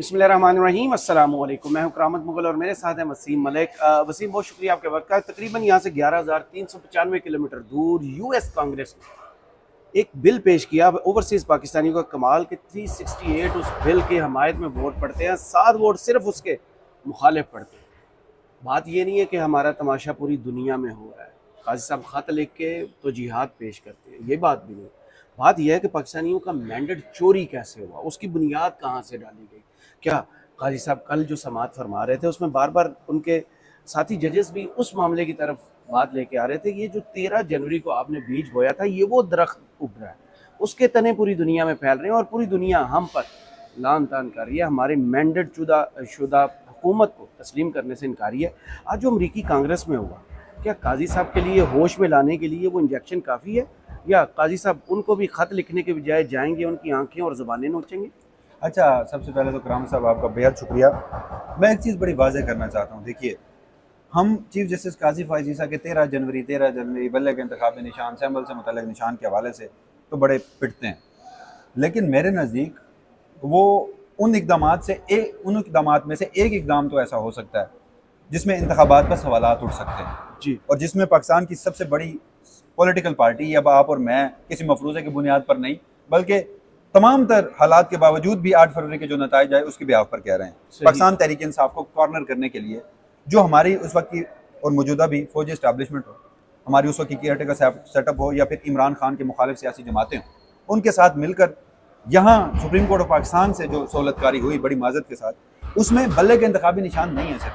बिस्मिल्लाहिर्रहमानिर्रहीम, अस्सलाम वालेकुम। मैं हूं करामत मुगल और मेरे साथ है वसीम मलिक। वसीम, बहुत शुक्रिया आपके वक्त का। तकरीबन यहाँ से 11,395 किलोमीटर दूर यूएस कांग्रेस में एक बिल पेश किया ओवरसीज़ पाकिस्तानियों का कमाल के 368 उस बिल के हमायत में वोट पड़ते हैं, 7 वोट सिर्फ उसके मुखालिफ पड़ते हैं। बात ये नहीं है कि हमारा तमाशा पूरी दुनिया में हो रहा है, काजी साहब ख़त लिख के तो जिहाद पेश करते हैं, ये बात भी नहीं। बात यह है कि पाकिस्तानियों का मैंडेट चोरी कैसे हुआ, उसकी बुनियाद कहाँ से डाली गई। क्या काजी साहब कल जो समाअत फरमा रहे थे उसमें बार बार उनके साथी जजेस भी उस मामले की तरफ बात लेके आ रहे थे कि ये जो 13 जनवरी को आपने बीज बोया था, ये वो दरख्त उग रहा है, उसके तने पूरी दुनिया में फैल रहे हैं और पूरी दुनिया हम पर लान तान कर रही है, हमारे मैंडेट शुदा हुकूमत को तस्लीम करने से इनकारी है। आज जो अमरीकी कांग्रेस में हुआ, क्या काजी साहब के लिए होश में लाने के लिए वो इंजेक्शन काफ़ी है, या काजी साहब उनको भी ख़त लिखने के बजाय जाएंगे, उनकी आंखें और ज़ुबानें नोचेंगे? अच्छा, सबसे पहले तो कराम साहब आपका बेहद शुक्रिया। मैं एक चीज़ बड़ी वाज़ेह करना चाहता हूँ। देखिए, हम चीफ जस्टिस काजी फ़ाइज़ ईसा के 13 जनवरी बल्ले के इंतखाबी निशान सैम्बल से मुतल्लिक़ निशान के हवाले से तो बड़े पिटते हैं, लेकिन मेरे नज़दीक वो उन इक़दामात में से एक इक़दाम तो ऐसा हो सकता है जिसमें इंतखाबात पर सवालात उठ सकते हैं जी, और जिसमें पाकिस्तान की सबसे बड़ी पॉलिटिकल पार्टी या आप और मैं किसी मफरूज़े की बुनियाद पर नहीं बल्कि तमाम तर हालात के बावजूद भी 8 फरवरी के जो नताइज आए उसके बिहाफ पर कह रहे हैं, पाकिस्तान तहरीक इंसाफ को कॉर्नर करने के लिए जो हमारी उस वक्त की और मौजूदा भी फौजी इस्टेब्लिशमेंट हो, हमारी उस वक्त की केयरटेकर सेटअप हो या फिर इमरान खान के मुखालिफ सियासी जमातें हों, उनके साथ मिलकर यहाँ सुप्रीम कोर्ट ऑफ पाकिस्तान से जो सहूलतकारी हुई बड़ी माजत के साथ, उसमें बल्ले के इंतखाबी निशान नहीं है सिर्फ।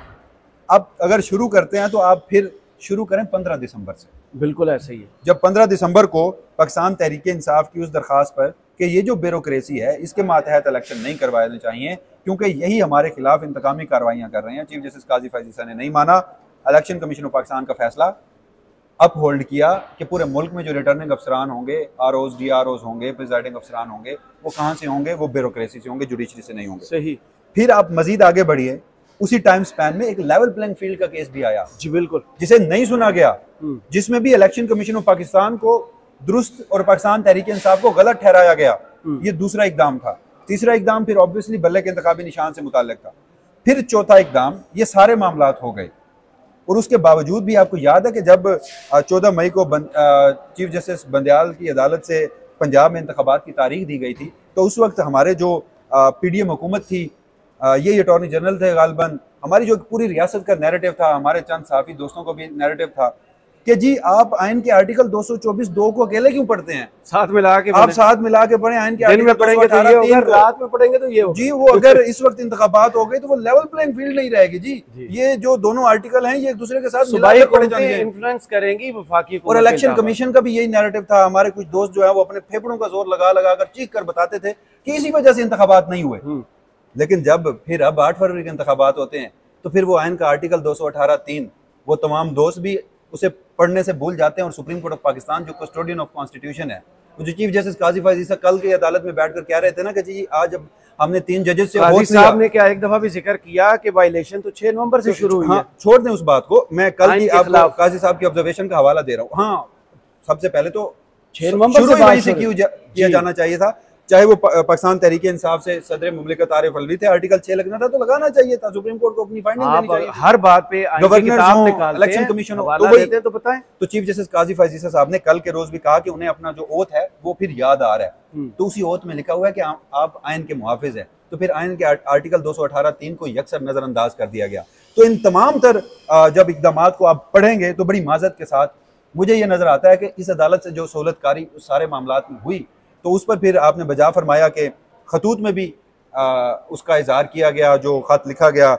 अब अगर शुरू करते हैं तो आप फिर शुरू करें 15 दिसंबर से। बिल्कुल ऐसे ही है। जब 15 दिसंबर को पाकिस्तान तहरीक इंसाफ की उस दरख्वास्त पर कि ये जो ब्यूरोक्रेसी है इसके मातहत इलेक्शन नहीं करवाने चाहिए क्योंकि यही हमारे खिलाफ इंतकामी कार्रवाइयाँ कर रहे हैं, चीफ जस्टिस काजी फ़ाइज़ ईसा ने नहीं माना। इलेक्शन कमीशन ऑफ पाकिस्तान का फैसला अप होल्ड किया कि पूरे मुल्क में जो रिटर्निंग अफसरान होंगे, ROs DROs होंगे, प्रिजाइडिंग अफसरान होंगे, वो कहाँ से होंगे? वो ब्यूरोक्रेसी से होंगे, जुडिशरी से नहीं होंगे। सही। फिर आप मजीद आगे बढ़िए, उसी टाइम स्पैन में एक लेवल प्लेइंग फील्ड का केस भी आया, जी बिल्कुल, जिसे नहीं सुना गया, जिसमें भी इलेक्शन कमीशन ऑफ पाकिस्तान को दुरुस्त और पाकिस्तान तहरीक इंसाफ को गलत ठहराया गया। ये दूसरा इकदाम था। तीसरा इकदाम फिर ऑब्वियसली बल्ले के इंतखाबी निशान से मुताल्लिक था। फिर चौथा इकदाम, ये सारे मामलात हो गए और उसके बावजूद भी आपको याद है कि जब 14 मई को चीफ जस्टिस बंदयाल की अदालत से पंजाब में इंतखाबात की तारीख दी गई थी, तो उस वक्त हमारे जो PDM हुकूमत थी, ये अटॉर्नी जनरल थे गालिबन, हमारी जो पूरी रियासत का नैरेटिव था, हमारे चंद साफी दोस्तों को भी नैरेटिव था कि जी आप आइन के आर्टिकल 224(2) को अकेले क्यों पढ़ते हैं, साथ मिला के आप साथ मिला के पढ़े। आइन के दिन में पढ़ेंगे तो ये होगा, रात में पढ़ेंगे तो ये होगा। जी, वो अगर इस वक्त इंतखाबात हो गई तो वो लेवल प्लेइंग फील्ड नहीं रहेगी जी। ये जो दोनों आर्टिकल हैं ये एक दूसरे के साथ मिला के पढ़े जाएंगे, इन्फ्लुएंस करेंगी वफाकी। और इलेक्शन कमीशन का भी यही नैरेटिव था। हमारे कुछ दोस्त जो है वो अपने फेफड़ों का जोर लगा लगा कर चीख कर बताते थे कि इसी वजह से इंतखाबात नहीं हुए। लेकिन जब फिर अब 8 फरवरी के इंतखाबात होते हैं तो फिर वो आइन का आर्टिकल 218(3) वो तमाम दोस्त भी उसे पढ़ने से भूल जाते हैं और सुप्रीम कोर्ट ऑफ पाकिस्तान जो कस्टोडियन ऑफ कॉन्स्टिट्यूशन है, जो चीफ जस्टिस काजी फ़ाइज़ ईसा कल की अदालत में बैठकर कह रहे थे ना कि जी आज अब हमने 3 जजेस से काजी साहब ने क्या एक दफा भी जिक्र किया कि वायलेशन तो 6 नवंबर से शुरू हुई है। छोड़ दें उस बात को, मैं कल की आपको काजी साहब की ऑब्जर्वेशन का हवाला दे रहा हूँ। हाँ, सबसे पहले तो 6 नवंबर से किया जाना चाहिए था, चाहे वो पाकिस्तान तहरीक इंसाफ से सदर मुमलिकत आरिफ अलवी थे, आर्टिकल 6 लगना था तो लगाना चाहिए था, सुप्रीम कोर्ट को अपनी फाइंडिंग देनी चाहिए। हर बात पे गवर्नर, इलेक्शन कमीशन तो बताएं। तो चीफ जस्टिस काजी फ़ाइज़ ईसा साहब ने कल के रोज भी कहा कि उन्हें अपना जो ओथ है वो फिर याद आ रहा है, तो उसी ओथ में लिखा हुआ है कि आप आइन के मुहाफिज हैं, तो फिर आइन के आर्टिकल 218(3) को यकसर नजरअंदाज कर दिया गया। तो इन तमाम तर जब इकदामात को आप पढ़ेंगे तो बड़ी माजत के साथ मुझे ये नजर आता है कि इस अदालत से जो सहूलतकारी उस सारे मामलात में हुई, तो उस पर फिर आपने बजा फरमाया कि खतूत में भी उसका इजहार किया गया, जो खत लिखा गया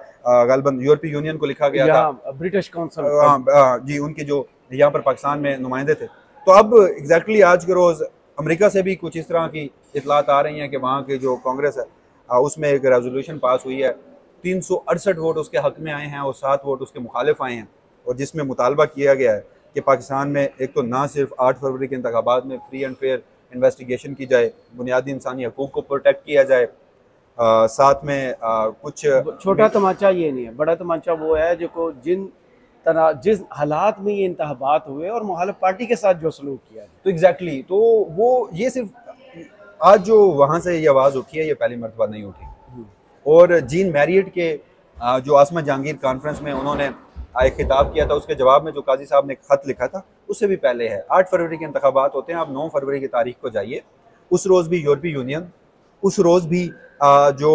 गालिबन यूरोपीय यूनियन को लिखा गया था, ब्रिटिश काउंसिल जी, उनके जो यहाँ पर पाकिस्तान में नुमाइंदे थे। तो अब एग्जैक्टली आज के रोज़ अमेरिका से भी कुछ इस तरह की इतलात आ रही हैं कि वहाँ की जो कांग्रेस है उसमें एक रेजोल्यूशन पास हुई है, 368 वोट उसके हक में आए हैं और 7 वोट उसके मुखालिफ आए हैं, और जिसमें मुतालबा किया गया है कि पाकिस्तान में एक तो ना सिर्फ 8 फरवरी के इंतखाबात में फ्री एंड फेयर इन्वेस्टिगेशन की जाए, बुनियादी इंसानी हकूक़ को प्रोटेक्ट किया जाए, साथ में कुछ छोटा तमाचा ये नहीं है, बड़ा तमाचा वो है जो जिस हालात में ये इंतखाबात हुए और मुखालिफ पार्टी के साथ जो सलूक किया है। तो एग्जैक्टली तो वो ये सिर्फ आज जो वहाँ से ये आवाज़ उठी है ये पहली मरतबा नहीं उठी, और जीन मैरियट के जो आसमा जहांगीर कॉन्फ्रेंस में उन्होंने एक खिताब किया था, उसके जवाब में जो काजी साहब ने खत लिखा था उससे भी पहले है। 8 फरवरी के इंतखाबात होते हैं, आप 9 फरवरी की तारीख को जाइए, उस रोज़ भी यूरोपीय यूनियन, उस रोज़ भी जो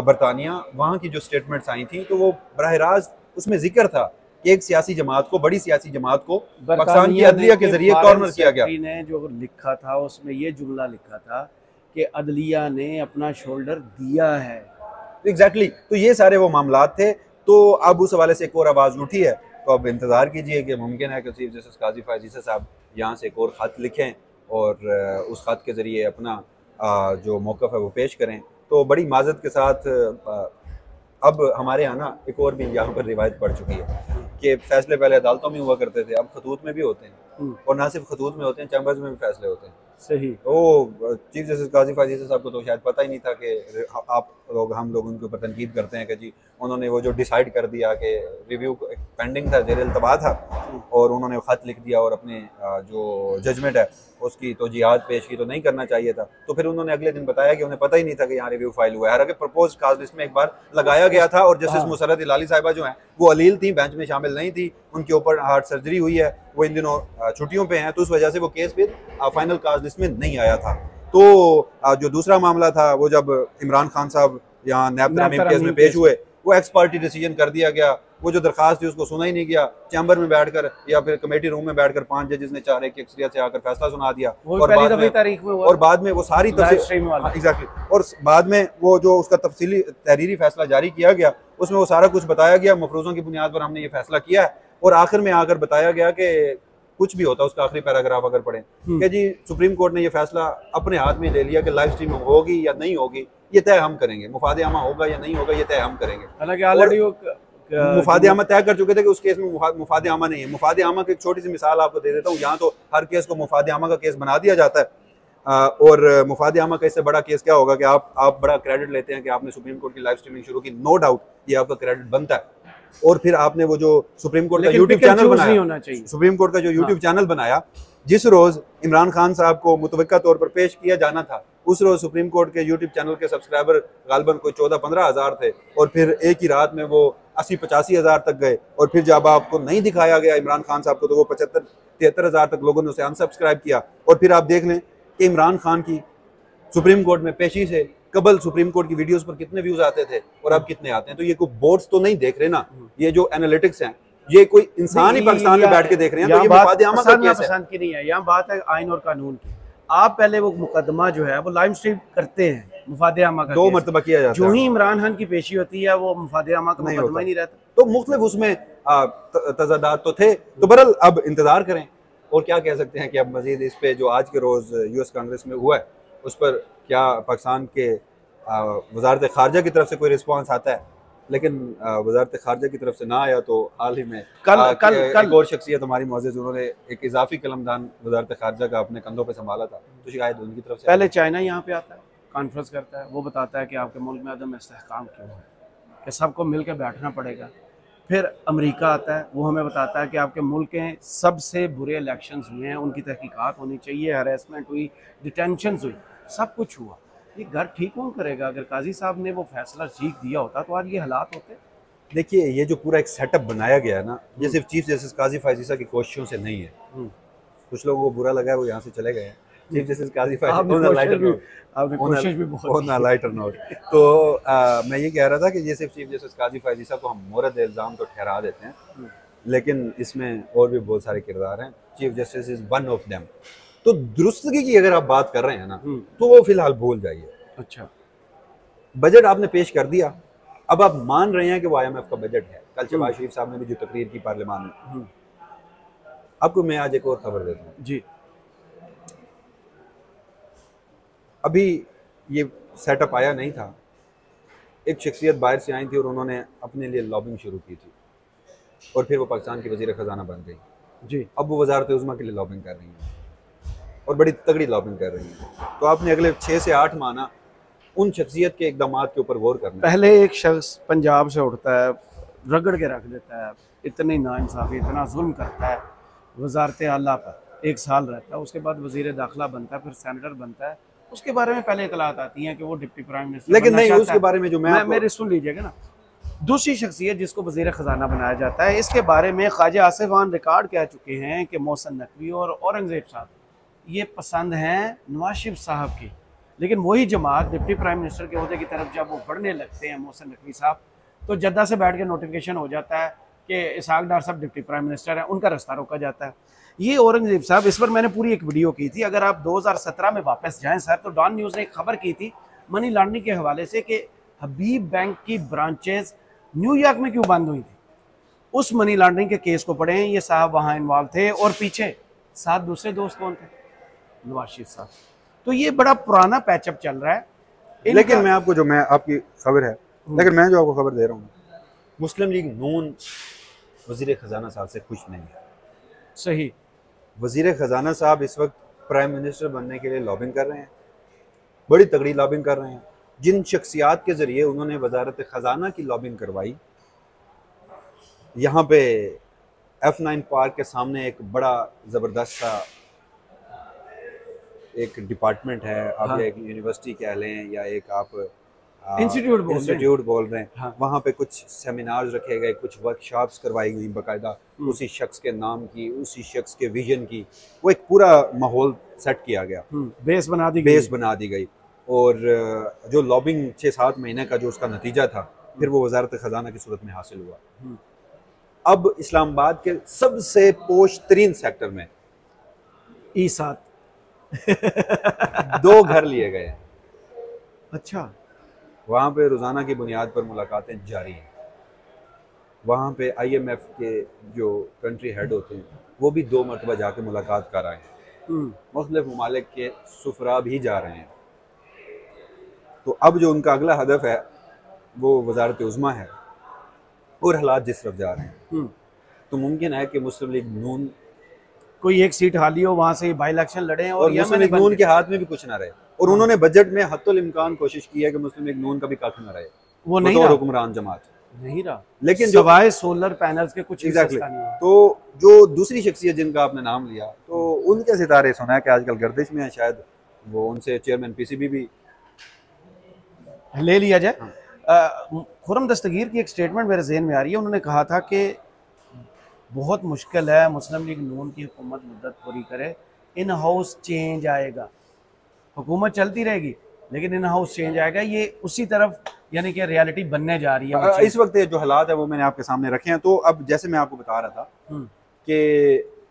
बरतानिया, वहाँ की जो स्टेटमेंट्स आई थी तो वो बराह रास्त उसमें जिक्र था कि एक सियासी जमात को, बड़ी सियासी जमात को पाकिस्तान की अदलिया के जरिए कॉर्नर किया गया। ने जो लिखा था उसमें ये जुमला लिखा था कि अदलिया ने अपना शोल्डर दिया है। एग्जैक्टली तो ये सारे वो मामलात थे। तो अब उस हवाले से एक और आवाज़ उठी है, तो अब इंतज़ार कीजिए कि मुमकिन है कि चीफ जस्टिस काजी फायज़ ईसा साहब यहाँ से एक और ख़त लिखें और उस ख़त के ज़रिए अपना जो मौक़िफ़ है वो पेश करें। तो बड़ी माज़रत के साथ अब हमारे यहाँ ना एक और भी यहाँ पर रिवायत पड़ चुकी है कि फ़ैसले पहले अदालतों में हुआ करते थे, अब खतूत में भी होते हैं, और ना सिर्फ खतूत में होते हैं, चैम्बर्स में भी फ़ैसले होते हैं। सही। तो चीफ जस्टिस काजी फायज़ ईसा साहब को तो शायद पता ही नहीं था कि आप लोग, हम लोग उनके ऊपर तनकीद करते हैं कि जी उन्होंने वो जो डिसाइड कर दिया कि रिव्यू पेंडिंग था, जेर इल्तबा था, और उन्होंने ख़त लिख दिया और अपने जो जजमेंट है उसकी तौजीहात पेश की, तो नहीं करना चाहिए था। तो फिर उन्होंने अगले दिन बताया कि उन्हें पता ही नहीं था कि यहाँ रिव्यू फाइल हुआ है। हालांकि प्रपोज काज लिस्ट में एक बार लगाया गया था, और जस्टिस मुसर्रत इलाली साहिबा जो हैं वो अलील थी, बेंच में शामिल नहीं थी, उनके ऊपर हार्ट सर्जरी हुई है, वो इन दिनों छुट्टियों पे हैं, तो उस वजह से वो केस फिर फाइनल काज लिस्ट में नहीं आया था। तो जो दूसरा मामला था वो जब इमरान खान साहब यहाँ नैब तरमीम केस में पेश हुए, वो एक्स पार्टी डिसीजन कर दिया गया, वो जो दरखास्त थी उसको सुना ही नहीं गया, चैम्बर में बैठकर या फिर कमेटी रूम में बैठकर 5 जजेस ने 4-1 की अक्सरियत से आकर फैसला सुना दिया, और बाद में वो सारी एग्जैक्टली, और बाद में वो जो उसका तफसीली तहरीरी फैसला जारी किया गया उसमें वो सारा कुछ बताया गया, मफरूजों की बुनियाद पर हमने ये फैसला किया है, और आखिर में आकर बताया गया कि कुछ भी होता उसका आखिरी पैराग्राफ अगर पढ़ें कि जी सुप्रीम कोर्ट ने ये फैसला अपने हाथ में ले लिया कि लाइव स्ट्रीमिंग होगी या नहीं होगी ये तय हम करेंगे, मुफाद आमा होगा या नहीं होगा ये तय हम करेंगे। हालांकि ऑलरेडी मुफाद आमा तय कर चुके थे कि उस केस में मुफाद आमा नहीं है। मुफाद आमा की एक छोटी सी मिसाल आपको दे देता हूँ, यहाँ तो हर केस को मुफाद आमा का केस बना दिया जाता है, और मुफाद आमा का इससे बड़ा केस क्या होगा कि आप बड़ा क्रेडिट लेते हैं कि आपने सुप्रीम कोर्ट की लाइव स्ट्रीमिंग शुरू की, नो डाउट ये आपका क्रेडिट बनता है, और फिर आपने वो जो सुप्रीम कोर्ट का यूट्यूब चैनल बनाया, सुप्रीम कोर्ट का जो यूट्यूब चैनल बनाया, जिस रोज इमरान खान साहब को मुतवक्का तौर पर पेश किया जाना था, उस रोज सुप्रीम कोर्ट के यूट्यूब चैनल के सब्सक्राइबर गालबन कोई 14-15 हज़ार थे, और फिर एक ही रात में वो 80-85 हज़ार तक गए, और फिर जब आपको नहीं दिखाया गया इमरान खान साहब को तो वो 75-73 हज़ार तक लोगों ने उसे अनसब्सक्राइब किया। और फिर आप देख लें कि इमरान खान की सुप्रीम कोर्ट में पेशी से कबल सुप्रीम कोर्ट की वीडियोस पर कितने व्यूज आते थे और अब कितने आते हैं। तो ये कोई बोर्ड्स तो नहीं देख रहे ना, ये जो एनालिटिक्स हैं ये कोई इंसान ही पाकिस्तान में बैठ के देख रहे हैं, तो ये मुफाद आमा का केस है। पसंद की नहीं है, यहाँ बात है आइन और कानून की। आप पहले वो मुकदमा जो है वो लाइव स्ट्रीम करते हैं, मुफाद आमा का 2 मरतबा किया जाता है, जो ही इमरान खान की पेशी होती है वो मुफाद आमा का मुकदमा ही नहीं रहता। तो मुख्तलिफ उसमें तजादात तो थे। तो बहरहाल अब इंतजार करें, और क्या कह सकते हैं कि अब मजीद इस पे जो आज के रोज यूएस कांग्रेस में हुआ है उस पर क्या पाकिस्तान के वजारत खारजा की तरफ से कोई रिस्पांस आता है, लेकिन वजारत खारजा की तरफ से ना आया। तो हाल ही में कल एक और शख्सियत हमारी मौजूद, उन्होंने एक इजाफी कलमदान वजारत खारजा का अपने कंधों पे संभाला था, तो शायद उनकी तरफ से पहले चाइना यहाँ पे आता है, कॉन्फ्रेंस करता है, वो बताता है कि आपके मुल्क में अदम इस्तेहकाम क्यों है, कि सबको मिल के बैठना पड़ेगा। फिर अमेरिका आता है, वो हमें बताता है कि आपके मुल्क के सबसे बुरे इलेक्शंस हुए हैं, उनकी तहकीकात होनी चाहिए, हरेसमेंट हुई, डिटेंशन हुई, सब कुछ हुआ। ये घर ठीक कौन करेगा? अगर काजी साहब ने वो फैसला ठीक दिया होता तो आज ये हालात होते। देखिए ये जो पूरा एक सेटअप बनाया गया है ना, ये सिर्फ चीफ जस्टिस काजी फायज़ ईसा की कोशिशों से नहीं है। कुछ लोगों को बुरा लगा है, वो यहाँ से चले गए हैं। चीफ जस्टिस काजी फायज़ लाइटर नोट तो मैं ये कह रहा था कि ये सिर्फ चीफ जस्टिस काजी फायज़ ईसा को हम मोरद इल्ज़ाम तो ठहरा देते हैं, लेकिन इसमें और भी बहुत सारे किरदार हैं। Chief justice is one of them. तो दुरुस्तगी की अगर आप बात कर रहे हैं ना, तो वो फिलहाल भूल जाइए। अच्छा, बजट आपने पेश कर दिया, अब आप मान रहे हैं कि वो IMF का बजट है। कल शहबाज शरीफ साहब ने भी जो तकरीर की पार्लियामान में, आपको मैं आज एक और खबर देता हूँ जी। अभी ये सेटअप आया नहीं था, एक शख्सियत बाहर से आई थी और उन्होंने अपने लिए लॉबिंग शुरू की थी, और फिर वो पाकिस्तान की वज़ीर ख़जाना बन गई जी। अब वो वज़ारत उज़्मा के लिए लॉबिंग कर रही हैं, और बड़ी तगड़ी लॉबिंग कर रही हैं। तो आपने अगले 6 से 8 माह ना उन शख्सियत के इकदामात के ऊपर गौर करना। पहले एक शख्स पंजाब से उठता है, रगड़ के रख देता है, इतनी नाइंसाफ़ी, इतना जुल्म करता है वज़ारत आला पर, 1 साल रहता है, उसके बाद वज़ीर दाखिला बनता है, फिर सेनेटर बनता है, उसके बारे में पहले इतलात आती हैं कि वो डिप्टी प्राइम मिनिस्टर, लेकिन नहीं, उसके बारे में जो मेरे सुन लीजिएगा ना, दूसरी शख्सियत जिसको वज़ीर ख़जाना बनाया जाता है, इसके बारे में ख्वाजा आसिफ खान रिकॉर्ड कह चुके हैं कि मोहसिन नकवी और औरंगज़ेब साहब ये पसंद हैं नवाज शरीफ साहब की। लेकिन वही जमात डिप्टी प्राइम मिनिस्टर के ओहदे की तरफ जब वो बढ़ने लगते हैं मोहसिन नकवी साहब, तो जद्दा से बैठ के नोटिफिकेशन हो जाता है कि इसहाक डार साहब डिप्टी प्राइम मिनिस्टर हैं, उनका रास्ता रोका जाता है। ये औरंगज़ेब साहब, इस पर मैंने पूरी एक वीडियो की थी, अगर आप 2017 में वापस जाएँ सर, तो डॉन न्यूज़ ने एक खबर की थी मनी लॉन्ड्रिंग के हवाले से कि हबीब बैंक की ब्रांचेज न्यूयॉर्क में क्यों बंद हुई थी। उस मनी लॉन्ड्रिंग के केस को पढ़ें, ये साहब वहाँ इन्वॉल्व थे और पीछे 7 दूसरे दोस्त कौन थे, नवाज शरीफ साहब। तो ये बड़ा पुराना पैचअप चल रहा है। लेकिन मैं आपको जो मैं आपकी खबर है, लेकिन मैं जो आपको खबर दे रहा हूँ, मुस्लिम लीग नून वजीर खजाना साहब से खुश नहीं है। सही, वजीर खजाना साहब इस वक्त प्राइम मिनिस्टर बनने के लिए लॉबिंग कर रहे हैं, बड़ी तगड़ी लॉबिंग कर रहे हैं। जिन शख्सियात के ज़रिए उन्होंने वजारत ख़जाना की लॉबिंग करवाई, यहाँ पे F9 पार्क के सामने एक बड़ा ज़बरदस्त सा एक डिपार्टमेंट है, आप हाँ। एक यूनिवर्सिटी कह लें या एक आप इंस्टीट्यूट बोल रहे हैं। हाँ। वहाँ पे कुछ सेमिनार्स रखे गए, कुछ वर्कशॉप्स करवाई गई बाकायदा, उसी शख्स के नाम की, उसी शख्स के विजन की, वो एक पूरा माहौल सेट किया गया, बेस बना दी गई। और जो लॉबिंग 6-7 महीने का जो उसका नतीजा था, फिर वो वजारत ख़जाना की सूरत में हासिल हुआ। अब इस्लामाबाद के सबसे पोश तरीन सेक्टर में E7 2 घर लिए गए हैं। अच्छा, वहाँ पे रोज़ाना की बुनियाद पर मुलाकातें जारी हैं। वहाँ पे IMF के जो कंट्री हेड होते हैं वो भी 2 मरतबा जाके मुलाकात कर आए हैं। मुख्तलिफ ममालिक के सुफरा भी जा रहे हैं। तो अब जो उनका अगला हदफ है वो वजारत उज़्मा है, और हालात जिस तरफ जा रहे हैं, तो मुमकिन है कि मुस्लिम लीग नून कोई एक सीट हाली हो, वहाँ से बाई इलेक्शन लड़े और मुस्लिम लीग नून के हाथ में भी कुछ ना रहे। और उन्होंने बजट में हत्तुल इम्कान कोशिश की है कि मुस्लिम लीग नून का भी कख ना रहे, वो नहीं रहा, हुक्मरान जमात नहीं रहा। लेकिन सवाए सोलर पैनल्स के कुछ एग्जैक्टली। तो जो दूसरी शख्सियत जिनका आपने नाम लिया, तो उनके सितारे सुना है कि आजकल गर्दिश में है, शायद वो उनसे चेयरमैन PCB भी ले लिया जाए। खुर्रम दस्तगीर की एक स्टेटमेंट मेरे जहन में आ रही है, उन्होंने कहा था कि बहुत मुश्किल है मुस्लिम लीग नून की हुकूमत मुद्दत पूरी करे, इन हाउस चेंज आएगा, हुकूमत चलती रहेगी लेकिन इन हाउस चेंज आएगा। ये उसी तरफ यानी कि रियलिटी बनने जा रही है। इस वक्त जो हालात है वो मैंने आपके सामने रखे हैं। तो अब जैसे मैं आपको बता रहा था कि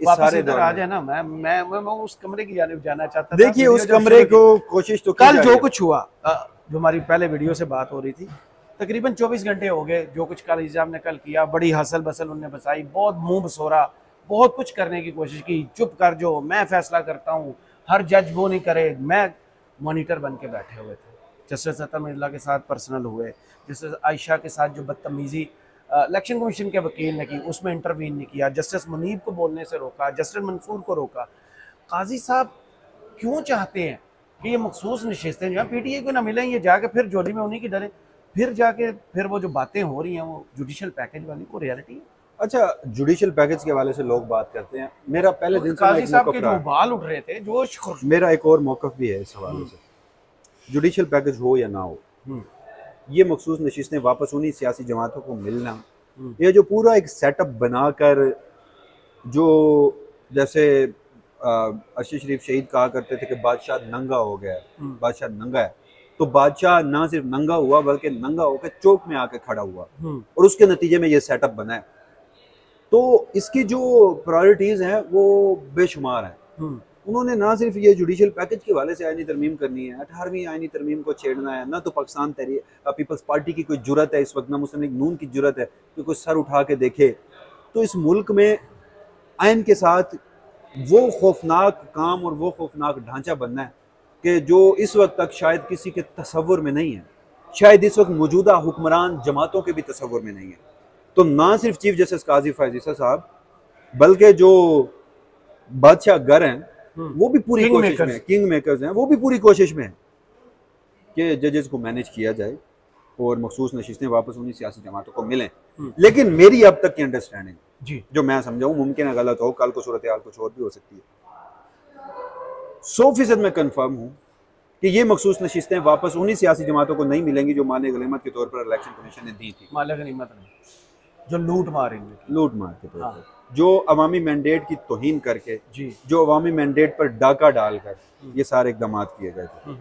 इस सारे इधर आ जाए ना, मैं उस कमरे की जानिब जाना चाहता था। देखिए उस कमरे को कोशिश तो कल जो कुछ हुआ, जो हमारी पहले वीडियो से बात हो रही थी, तकरीबन 24 घंटे हो गए, जो कुछ कल हिजाब ने कल किया, बड़ी हसल बसल उनने बसाई, बहुत मुंह बसोरा, बहुत कुछ करने की कोशिश की, चुप कर जो मैं फैसला करता हूँ, हर जज वो नहीं करे, मैं मॉनिटर बन के बैठे हुए थे। जस्टिस अतर मिर्ज़ा के साथ पर्सनल हुए, जस्टिस आयशा के साथ जो बदतमीज़ी इलेक्शन कमीशन के वकील ने की, उसमें इंटरवीन नहीं किया, जस्टिस मुनीब को बोलने से रोका, जस्टिस मंसूर को रोका। काजी साहब क्यों चाहते हैं कि ये मखसूस नशिस्तें जो हैं PTA को ना मिलें, ये जाके फिर जोली में उन्हीं की डरें, फिर जाके फिर वो जो बातें हो रही हैं वो जुडिशल पैकेज वाली को रियलिटी है। अच्छा, जुडिशल पैकेज के हवाले से लोग बात करते हैं, मेरा पहले दिन से काजी साहब के जो बाल उठ रहे थे, जोश, मेरा एक और मौक़िफ़ भी है इस हवाले से। जुडिशल पैकेज हो या ना हो, ये मखसूस नशिस्तें वापस उन्हीं सियासी जमातों को मिलना, ये जो पूरा एक सेटअप बनाकर, जो जैसे अर्शद शरीफ शहीद कहा करते थे कि बादशाह नंगा हो गया, बादशाह नंगा है, तो बादशाह ना सिर्फ नंगा हुआ बल्कि नंगा होकर चौक में आके खड़ा हुआ, और उसके नतीजे में ये सेटअप बना है। तो इसकी जो प्रायोरिटीज़ हैं वो बेशुमार हैं। उन्होंने ना सिर्फ ये जुडिशल पैकेज के हवाले से आईनी तरमीम करनी है, 18वीं आईनी तरमीम को छेड़ना है, ना तो पाकिस्तान पीपल्स पार्टी की कोई जुर्रत है इस वक्त, ना मुस्लिम लीग नून की जुर्रत है कि कोई सर उठा के देखे। तो इस मुल्क में आइन के साथ वो खौफनाक काम और वो खौफनाक ढांचा बनना है कि जो इस वक्त तक शायद किसी के तसव्वुर में नहीं है, शायद इस वक्त मौजूदा हुक्मरान जमातों के भी तसव्वुर में नहीं है। तो ना सिर्फ चीफ जस्टिस काजी फैज़ ईसा साहब, बल्कि जो बादशाह गर हैं वो भी पूरी कोशिश में, किंग मेकर्स हैं, वो भी पूरी कोशिश में है कि जजेस को मैनेज किया जाए और मखसूस नशिस्तें वापस उन्हीं सियासी जमातों को मिलें। लेकिन मेरी अब तक की अंडरस्टैंडिंग जी, जो मैं समझाऊं, मुमकिन है गलत हो, कल को सूरत हाल कुछ और भी हो सकती है, 100% मैं कंफर्म हूं कि ये मखसूस नशिस्तें वापस उन्हीं सियासी जमातों को नहीं मिलेंगी जो माले गनीमत के तौर पर इलेक्शन कमीशन ने दी थी। माले गनीमत नहीं, जो लूट मारेंगे, लूट मार के तौर पर, जो अवामी मैंडेट की तौहीन करके, जी, जो अवामी मैंडेट पर डाका डालकर ये सारे इकदाम किए गए थे।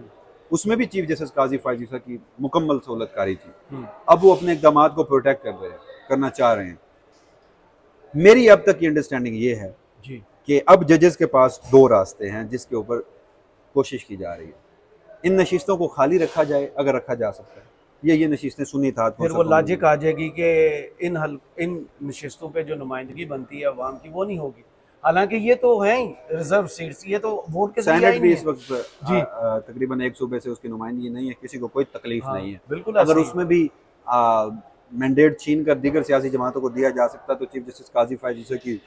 उसमें भी चीफ जस्टिस काजी फायज ईसा की मुकम्मल सहूलतकारी थी। अब वो अपने इकदाम को प्रोटेक्ट करना चाह रहे हैं। मेरी अब तक की अंडरस्टैंडिंग ये है जी कि अब जजेस के पास दो रास्ते हैं जिसके ऊपर कोशिश की जा रही है। इन नशिस्तों को खाली रखा जाए अगर रखा जा सकता है, ये नशिस्तें सुन्नी इत्तेहाद फिर वो लॉजिक आ जाएगी कि इन नशिस्तों पे जो नुमाइंदगी बनती है अवाम की वो नहीं होगी। हालांकि ये तो है ही रिजर्व सीट्स, ये तो वोट के सेनेट भी इस वक्त जी तकरीबन एक सूबे से उसकी नुमाइंदगी नहीं है, किसी को कोई तकलीफ नहीं है। बिल्कुल, अगर उसमें भी मैंडेट छीन कर दीगर सियासी जमातों को दिया जा सकता तो चीफ जस्टिस काजी फायज ईसा की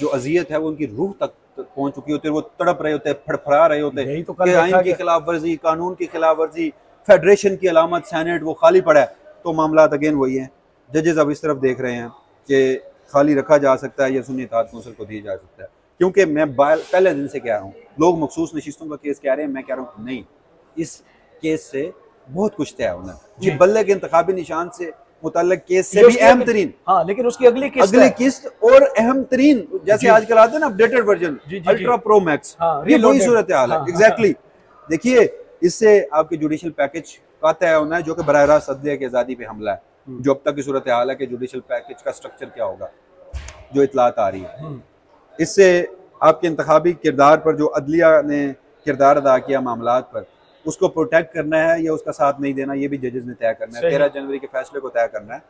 जो अजियत है वो उनकी रूह तक पहुंच चुकी होती है। वो तड़प रहे होते, फड़फड़ा रहे होते कि आइन की खिलाफ वर्जी, कानून की खिलाफ वर्जी, फेडरेशन की अलामत, सेनेट वो खाली पड़ा है। तो मामला अगेन वही है, जजेस अब इस तरफ देख रहे हैं कि खाली रखा जा सकता है या सुन्नी इत्तेहाद कौंसिल को दिया जा सकता है। क्योंकि मैं पहले दिन से कह रहा हूँ, लोग मखसूस नशिस्तों का केस कह रहे हैं, मैं कह रहा हूँ नहीं, इस केस से बहुत कुछ तय होना है। ये बल्ले के इंतखाबी निशान से मुतल्लिक केस से भी अहम तरीन, हाँ, लेकिन उसकी अगली किस्त और अहम तरीन, जैसे आजकल आते हैं ना updated version ultra pro max, ये वही सूरत हाल है। एग्जैक्टली, देखिए इससे आपके जुडिशल पैकेज का तय होना है जो कि बराह रास्त अदलिया की आज़ादी पे हमला है। जो अब तक की सूरत हाल है कि जुडिशल पैकेज का स्ट्रक्चर क्या होगा, जो इतलात आ रही है, इससे आपके इंतखाबी किरदार पर जो अदलिया ने किरदार अदा किया मामलात पर, उसको प्रोटेक्ट करना है या उसका साथ नहीं देना, ये भी जजेस ने तय करना है। 13 जनवरी के फैसले को तय करना है।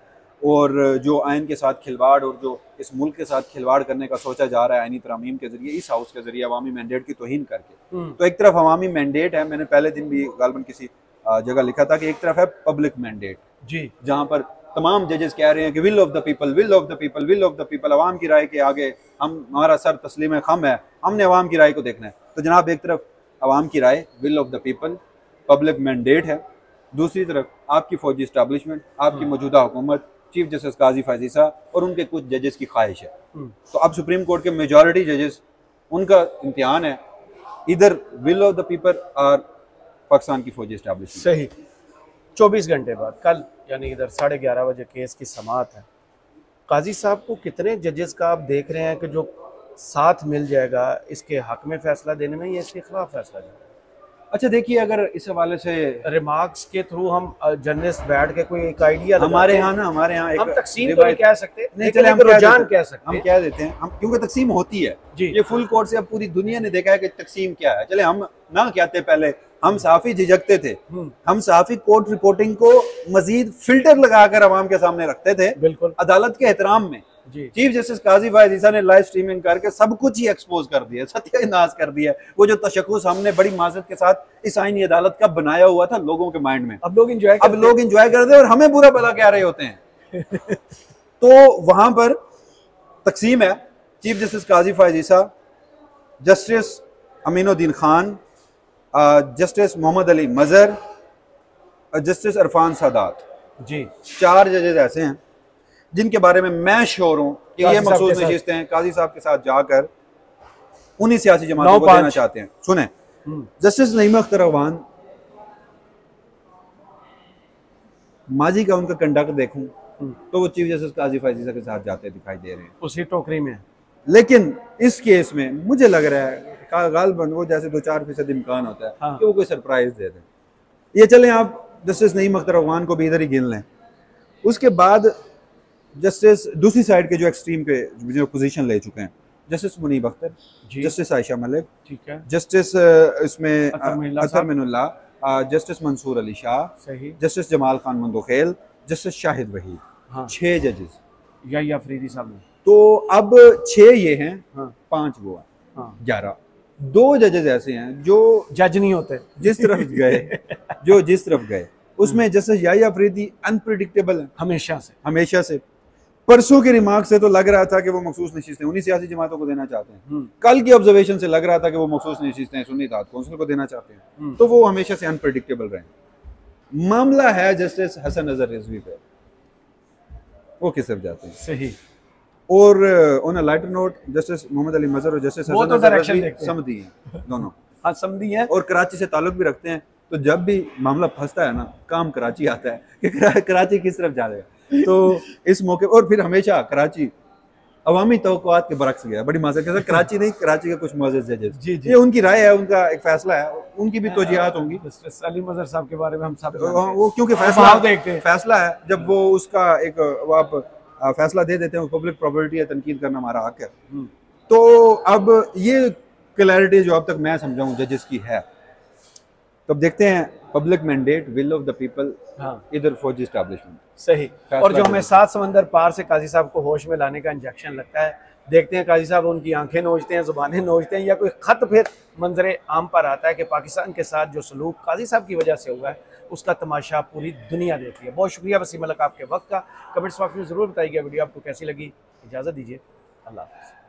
और जो आइन के साथ खिलवाड़ और जो इस मुल्क के साथ खिलवाड़ करने का सोचा जा रहा है आइनी तरमीम के जरिए, इस हाउस के जरिए अवामी मैंडेट की तौहीन करके, तो एक तरफ अवामी मैंडेट है, मैंने पहले दिन भी गालबन किसी जगह लिखा था कि एक तरफ है पब्लिक मैंडेट जी, जहाँ पर तमाम जजेस कह रहे हैं कि will of the people, will of the people, will of the people, अवाम की राय के आगे हमारा सर तस्लीम खम है, हमने अवाम की राय को देखना है। तो जनाब एक तरफ अवाम की राय, will of the people, public mandate है, दूसरी तरफ आपकी फौजी इस्टेब्लिशमेंट, आपकी मौजूदा हुकूमत, चीफ जस्टिस काजी फायज ईसा और उनके कुछ जजेस की ख्वाहिश है। तो अब सुप्रीम कोर्ट के मेजॉरिटी जजेस, उनका इम्तिहान है, इधर विल ऑफ द पीपल और पाकिस्तान की फौजी इस्टेब्लिशमेंट। सही। 24 घंटे बाद कल यानी इधर 11:30 बजे केस की समाअत है। काजी साहब को कितने जजेस का आप देख रहे हैं कि जो साथ मिल जाएगा इसके हक में फैसला देने में या इसके खिलाफ फैसला देने में? अच्छा देखिए, अगर इस हवाले से रिमार्क्स के थ्रू हम जर्नलिस्ट बैठ के कोई एक आइडिया हमारे यहाँ हम तकसीम तो नहीं कह सकते, नहीं चले हम रुझान कह सकते, हम कह देते हैं हम, क्योंकि तकसीम होती है जी। ये फुल कोर्ट से अब पूरी दुनिया ने देखा है कि तकसीम क्या है। चले हम ना कहते, पहले हम साफी झिझकते थे, हम साफी कोर्ट रिपोर्टिंग को मजीद फिल्टर लगाकर अवाम के सामने रखते थे, बिल्कुल अदालत के एहतराम में। चीफ जस्टिस काजी फायज ईसा ने लाइव स्ट्रीमिंग करके सब कुछ ही एक्सपोज कर दिया, सत्यानाश कर दिया। वो जो तशक्कुस हमने बड़ी माजरत के साथ इस आईनी अदालत का बनाया हुआ था लोगों के माइंड में, अब लोग एंजॉय करते हैं और हमें बुरा भला कह रहे होते हैं। तो वहां पर तकसीम है, चीफ जस्टिस काजी फायज ईसा, जस्टिस अमीनुद्दीन खान, जस्टिस मोहम्मद अली मजहर, जस्टिस इरफान सादात जी, 4 जजेस ऐसे हैं जिनके बारे में मैं श्योर हूं कि ये मखसूस नशिस्तें काजी साहब के साथ जाकर उन्हीं सियासी जमातों को देना चाहते हैं। सुने, जस्टिस नईम अख्तर अफगान, माजी का उनका कंडक्ट देखूं तो वो चीफ जस्टिस काजी फायज ईसा के साथ जाते दिखाई दे रहे हैं उसी टोकरी में। लेकिन इस केस में मुझे लग रहा है गालबन वो जैसे 2-4% इम्कान होता है कि वो कोई सरप्राइज दे दें। ये चलें, आप जस्टिस नईम अख्तर अफगान को भी इधर ही गिन लें। उसके बाद जस्टिस दूसरी साइड के जो एक्सट्रीम के जो पोजीशन ले चुके हैं, जस्टिस मुनीब अख्तर, जस्टिस आयशा मलिक, ठीक है, जस्टिस इसमें अतर मिनुल्लाह, जस्टिस मंसूर अली शाह, सही, जस्टिस जमाल खान मंदोखेल, जस्टिस शाहिद वहीद, 6 जजेस या अफरीदी साहब। तो अब 6 ये हैं, 5 वो हैं, 11। 2 जजेस ऐसे हैं जो जज नहीं होते, जिस तरफ गए उसमें जस्टिस याह्या अफरीदी अनप्रेडिक्टेबल है हमेशा से। परसों के रिमार्क से तो लग रहा था कि वो मखसूस नशिस्तें उन्हीं सियासी जमातों को देना चाहते हैं। कल की ऑब्जर्वेशन से लग रहा था कि वो मखसूस नशिस्तें सुन्नी इत्तेहाद कौंसिल को देना चाहते हैं। तो वो हमेशा से अनप्रेडिक्टेबल रहे। मामला है जस्टिस हसन अजहर रिजवी पे, वो किस तरफ जाते हैं, सही। और on a lighter note, justice Mohammad Ali Mazhar और जस्टिस हसन अजहर समझी हैं दोनों। हाँ समझी है। और कराची से ताल्लुक भी रखते हैं, तो जब भी मामला फंसता है ना, काम कराची आता है कि कराची किस तरफ जा जाएगा। तो इस मौके और फिर हमेशा कराची अवामी तवक्कुआत के बरक्स गया, बड़ी माजरत के साथ। कराची नहीं, कराची के कुछ मुअज़्ज़ज़ जजेस, जी जी, ये उनकी राय है, उनका एक फैसला है, उनकी भी तोजीहात होंगी। सलीम अज़हर साहब के बारे में हम सब वो क्योंकि फैसला है, जब वो उसका एक आप फैसला दे देते हैं, पब्लिक प्रॉपर्टी है, तनकीद करना हमारा हक है। तो अब ये क्लैरिटी जो अब तक मैं समझा हूँ जजेस की है, तो अब देखते हैं public mandate, will of the people, इधर फौजी एस्टैब्लिशमेंट सही। और जो हमें 7 समंदर पार से काजी साहब को होश में लाने का इंजेक्शन लगता है, देखते हैं काजी साहब उनकी आंखें नोचते हैं, जुबानें नोचते हैं, या कोई खत फिर मंजरे आम पर आता है कि पाकिस्तान के साथ जो सलूक काजी साहब की वजह से हुआ है उसका तमाशा पूरी दुनिया देखती है। बहुत शुक्रिया वसीम मलिक आपके वक्त का। कमेंट्स बॉक्स में ज़रूर बताइएगा वीडियो आपको कैसी लगी। इजाज़त दीजिए, अल्लाह हाफ़िज़।